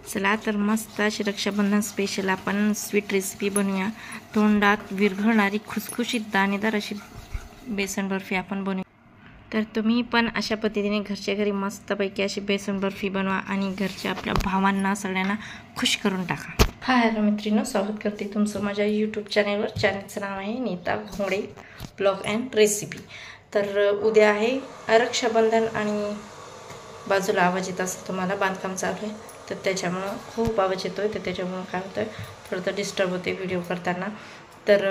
चला तर मस्त अशी रक्षाबंधन स्पेशल आपण स्वीट रेसिपी बनवूया। तोंडात विरघळणारी खुसखुशीत दाणेदार अशी बेसन बर्फी आपण बनवूया। तर तुम्ही पण अशा पद्धतीने घरच्या घरी मस्तपैकी अशी बेसन बर्फी बनवा आणि घरच्या आपल्या भावांना सगळ्यांना खुश करून टाका। हाय हॅलो मित्रांनो, स्वागत करते तुमचं माझ्या यूट्यूब चॅनलवर। चॅनलचं नाव आहे नीता घोंगडे ब्लॉग अँड रेसिपी। तर उद्या आहे रक्षाबंधन आणि बाजूला आवाज येत असतो तुम्हाला, बांधकाम चालू आहे तर त्याच्यामुळं खूप आवाज येतोय। तर त्याच्यामुळं काय होतं, थोडं डिस्टर्ब होते व्हिडिओ करताना। तर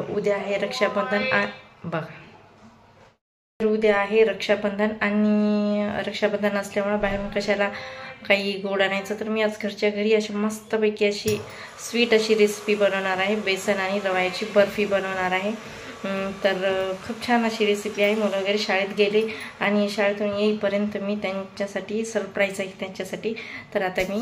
उद्या आहे रक्षाबंधन बघा, तर उद्या आहे रक्षाबंधन आणि रक्षाबंधन असल्यामुळे बाहेरून कशाला काही गोड आणायचं, तर मी आज घरच्या घरी अशी मस्तपैकी अशी स्वीट अशी रेसिपी बनवणार आहे। बेसन आणि रव्याची बर्फी बनवणार आहे। तर खूप छान अशी रेसिपी आहे। मुलं वगैरे शाळेत गेले आणि शाळेतून येईपर्यंत मी त्यांच्यासाठी सरप्राईज आहे त्यांच्यासाठी। तर आता मी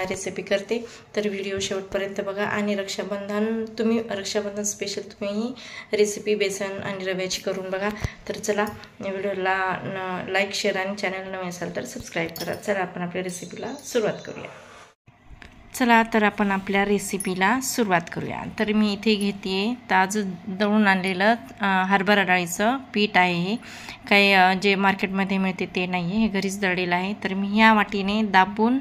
रेसिपी करते, तर व्हिडिओ शेवटपर्यंत बघा। आणि रक्षाबंधन स्पेशल तुम्ही ही रेसिपी बेसन आणि रव्याची करून बघा। तर चला व्हिडिओला लाईक शेअर आणि चॅनल नवे असाल तर सबस्क्राईब करा। चला आपण आपल्या रेसिपीला सुरुवात करूया। चला तर आपण आपल्या रेसिपीला सुरुवात करूया। तर मी इथे घेते ताजं दळून आणलेलं हरभरा डाळीचं पीठ आहे। हे काही जे मार्केटमध्ये मिळते ते नाही आहे, हे घरीच दळलेलं आहे। तर मी ह्या वाटीने दाबून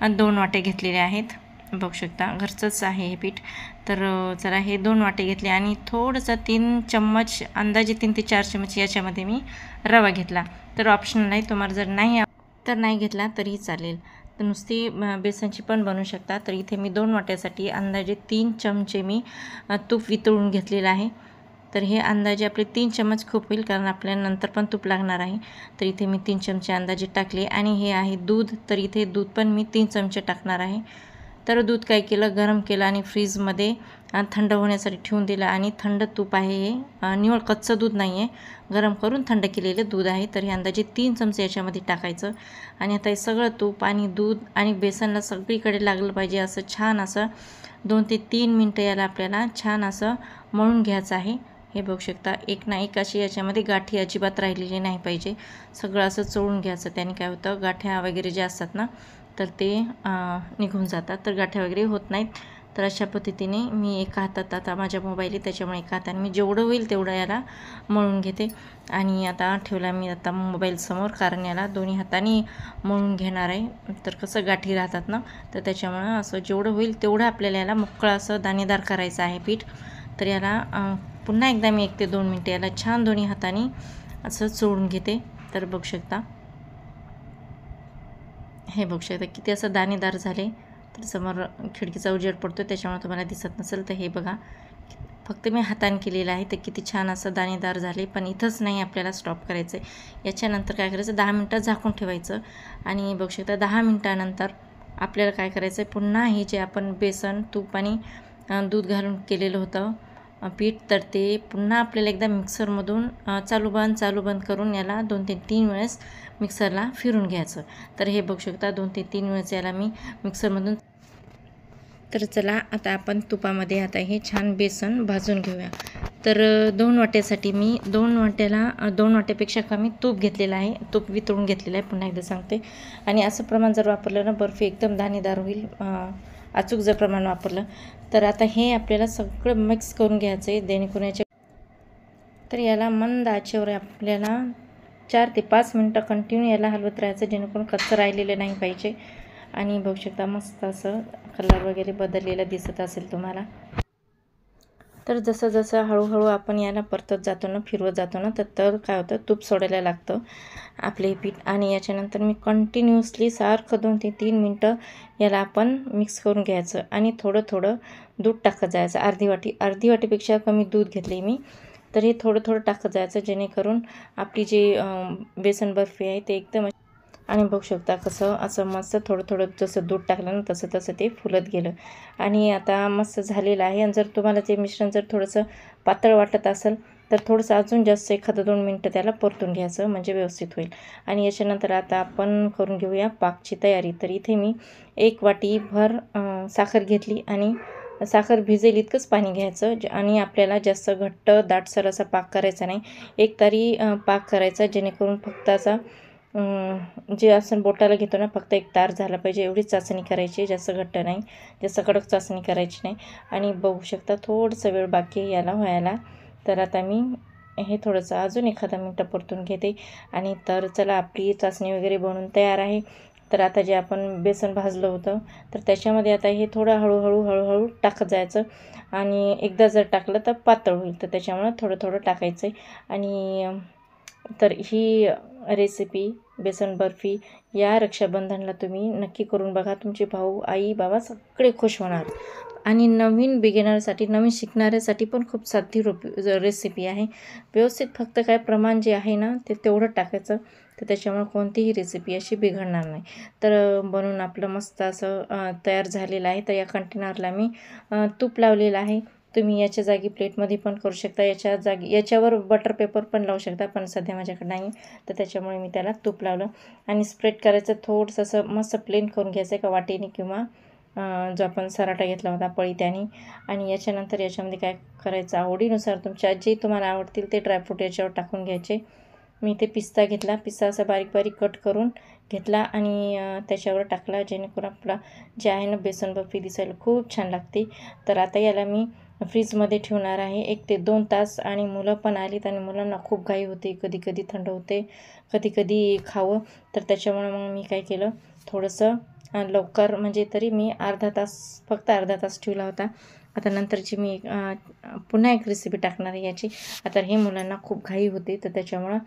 2 वाटे घेतलेले आहेत, बघू शकता घरचंच आहे हे पीठ। तर चला हे 2 वाटे घेतले आणि थोडंसं 3 चम्मच अंदाजे 3 ते 4 चम्मच याच्यामध्ये मी रवा घेतला। तर ऑप्शनल आहे, तुम्हाला जर नाही घेतला तरीही चालेल। तर नुसती बेसनची पण बनवू शकता। तर इथे मी 2 वाट्यासाठी अंदाजे 3 चमचे मी तूप वितळून घेतलेलं आहे। तर हे अंदाजे आपले 3 चम्मच खूप होईल, कारण आपल्याला नंतर पण तूप लागणार आहे। तर इथे मी 3 चमचे अंदाजे टाकले। आणि हे आहे दूध, तर इथे दूध पण मी 3 चमचे टाकणार आहे। तर दूध काय केलं, गरम केलं आणि फ्रीजमध्ये थंड होण्यासाठी ठेवून दिलं। आणि थंड तूप आहे हे, निवळ कच्चं दूध नाही आहे, गरम करून थंड केलेलं दूध आहे। तर हे अंदाजे 3 चमचे याच्यामध्ये टाकायचं। आणि आता हे सगळं तूप आणि दूध आणि बेसनला सगळीकडे लागलं पाहिजे असं छान असं 2 ते 3 मिनटं याला आपल्याला छान असं मळून घ्यायचं आहे। हे बघू शकता, एक ना एक अशी याच्यामध्ये गाठी अजिबात राहिलेली नाही पाहिजे, सगळं असं चोळून घ्यायचं। त्याने काय होतं, गाठ्या वगैरे जे असतात ना तर ते निघून जातात, तर गाठ्या वगैरे होत नाहीत। तर अशा पद्धतीने मी एका हातात, आता माझ्या मोबाईल आहे त्याच्यामुळे एका हाताने मी जेवढं होईल तेवढं याला मळून घेते। आणि आता ठेवला मी आता मोबाईल समोर, कारण याला दोन्ही हाताने मळून घेणार आहे। तर कसं गाठी राहतात ना, तर त्याच्यामुळं असं जेवढं होईल तेवढं आपल्याला याला मोकळं असं दाणेदार करायचं आहे पीठ। तर याला पुन्हा एकदा मी 1 ते 2 मिनटं याला छान दोन्ही हाताने असं चोळून घेते। तर बघू शकता, हे बघू शकता किती असं दाणेदार झाले। तर समोर खिडकीचा उजेड पडतो त्याच्यामुळे तुम्हाला दिसत नसेल, तर हे बघा फक्त मी हाताने केलेलं आहे, तर किती छान असं दाणेदार झाले। पण इथंच नाही, आपल्याला स्टॉप करायचं आहे। याच्यानंतर काय करायचं, 10 मिनटं झाकून ठेवायचं। आणि बघू शकता 10 मिनटानंतर आपल्याला काय करायचं आहे, पुन्हा हे जे आपण बेसन तूप आणि दूध घालून केलेलं होतं पीठ, तर ते पुन्हा आपल्याला एकदा मिक्सरमधून चालू बंद करून याला 2 ते 3 वेळेस मिक्सरला फिरून घ्यायचं। तर हे बघू शकता 2 ते 3 वेळेस याला मी मिक्सरमधून। तर चला आता आपण तुपामध्ये आता हे छान बेसन भाजून घेऊया। तर 2 वाट्यासाठी मी 2 वाट्यापेक्षा कमी तूप घेतलेलं आहे, तूप वितळून घेतलेलं आहे, पुन्हा एकदा सांगते। आणि असं प्रमाण जर वापरलं ना, बर्फी एकदम दाणेदार होईल, अचूक जर प्रमाण वापरलं तर। आता हे आपल्याला सगळं मिक्स करून घ्यायचं आहे जेणेकरून तर याला मंद आचेवर आपल्याला 4 ते 5 मिनटं कंटिन्यू याला हलवत राहायचं, जेणेकरून कच्चं राहिलेलं नाही पाहिजे। आणि बघू शकता मस्त असं कलर वगैरे बदललेलं दिसत असेल तुम्हाला। तर जसं जसं हळूहळू आपण याला परतत जातो ना, फिरवत जातो ना, तर काय होतं, तूप सोडायला लागतं आपले पीठ। आणि याच्यानंतर मी कंटिन्युअसली सारखं 2 ते 3 मिनटं याला आपण मिक्स करून घ्यायचं। आणि थोडं थोडं दूध टाकत जायचं, अर्धी वाटीपेक्षा कमी दूध घेतले मी। तर हे थोडं थोडं टाकत जायचं, जेणेकरून आपली जी बेसन बर्फी आहे ते एकदम। आणि बघू शकता कसं असं मस्त थोडं थोडं जसं दूध टाकलं ना तसं तसं ते फुलत गेलं। आणि आता मस्त झालेलं आहे। आणि जर तुम्हाला ते मिश्रण जर थोडंसं पातळ वाटत असेल तर थोडंसं अजून जास्त 1-2 मिनटं त्याला परतून घ्यायचं, म्हणजे व्यवस्थित होईल। आणि याच्यानंतर आता आपण करून घेऊया पाकची तयारी। तर इथे मी 1 वाटीभर साखर घेतली आणि साखर भिजेल इतकंच पाणी घ्यायचं। आणि आपल्याला जास्त घट्ट दाटसर असा पाक करायचा नाही, एक तारी पाक करायचा, जेणेकरून फक्त असा जे असं बोटाला घेतो ना फक्त एक तार झाला पाहिजे एवढीच चाचणी करायची, जास्त घट्ट नाही, जास्त कडक चाचणी करायची नाही. आणि बघू शकता थोडंसं वेळ बाकी आहे याला व्हायला. तर आता मी हे थोडंसं अजून एखादा मिनटं परतून घेते. आणि तर चला आपली चाचणी वगैरे बनवून तयार आहे. तर आता जे आपण बेसन भाजलं होतं तर त्याच्यामध्ये आता हे थोडं हळूहळू टाकत जायचं. आणि एकदा जर टाकलं तर पातळ होईल, तर त्याच्यामुळं थोडं थोडं टाकायचं आहे. आणि तर ही रेसिपी बेसन बर्फी या रक्षाबंधनला तुम्ही नक्की करून बघा. तुमचे भाऊ, आई, बाबा सगळे खुश होणार. आणि नवीन बिगिनरसाठी, नवीन शिकणाऱ्यासाठी पण खूप साधी रेसिपी आहे. व्यवस्थित फक्त काय प्रमाण जे आहे ना ते तेवढं टाकायचं, तर त्याच्यामुळे कोणतीही रेसिपी अशी बिघडणार नाही. तर बनवून आपलं मस्त असं तयार झालेलं आहे. तर या कंटेनरला मी तूप लावलेलं आहे. तुम्ही याच्या जागी प्लेटमध्ये पण करू शकता, याच्यावर बटर पेपर पण लावू शकता, पण सध्या माझ्याकडे नाही तर त्याच्यामुळे मी त्याला तूप लावलं. आणि स्प्रेड करायचं थोडंसं असं मस्त प्लेन करून घ्यायचं एका वाटीने किंवा जो आपण सराटा घेतला होता पळी त्याने. आणि याच्यानंतर याच्यामध्ये काय करायचं, आवडीनुसार तुमच्या जे तुम्हाला आवडतील ते ड्रायफ्रूट याच्यावर टाकून घ्यायचे. मी इथे पिस्ता घेतला, पिस्ता असा बारीक बारीक कट करून घेतला आणि त्याच्यावर टाकला, जेणेकरून आपला जे आहे ना बेसन बर्फी दिसायला खूप छान लागते. तर आता याला मी फ्रीजमध्ये ठेवणार आहे 1 ते 2 तास. आणि मुलं पण आलीत आणि मुलांना खूप घाई होते, कधी कधी थंड होते, कधी कधी खावं. तर त्याच्यामुळे मग मी काय केलं, थोडंसं लवकर म्हणजे तरी मी फक्त अर्धा तास ठेवला होता. आता नंतरची मी पुन्हा एक रेसिपी टाकणार आहे याची. आता हे मुलांना खूप घाई होते, तर त्याच्यामुळं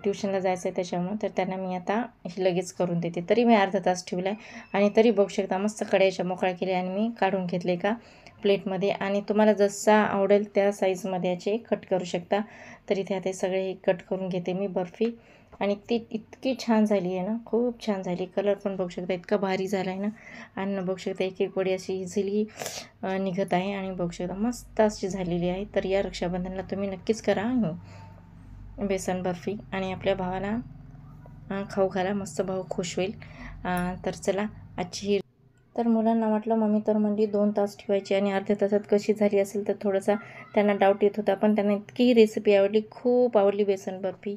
ट्युशनला जायचं आहे त्याच्यामुळं, तर त्यांना मी आता लगेच करून देते. तरी मी अर्धा तास ठेवला आहे. आणि तरी बघू शकता मस्त कढईच्या मोकळ्या केल्या आणि मी काढून घेतले का प्लेटमध्ये. आणि तुम्हाला जसा आवडेल त्या साईजमध्ये याचे कट करू शकता. तर इथे आता सगळे कट करून घेते मी बर्फी. आणि ती इतकी छान झाली आहे ना, खूप छान झाली. कलर पण बघू शकता इतका भारी झाला आहे ना. आणि बघू शकता एक एक वडी अशी इझिली निघत आहे. आणि बघू शकता मस्त अशी झालेली आहे. तर या रक्षाबंधनला तुम्ही नक्कीच करा बेसन बर्फी आणि आपल्या भावाला खाऊ घाला, मस्त भाऊ खुश होईल. तर चला आजची ही. तर मुलांना वाटलं मम्मी तर म्हणली 2 तास ठेवायची आणि अर्ध्या तासात कशी झाली असेल, तर थोडासा त्यांना डाऊट येत होता, पण त्यांना इतकी रेसिपी आवडली, खूप आवडली बेसन बर्फी.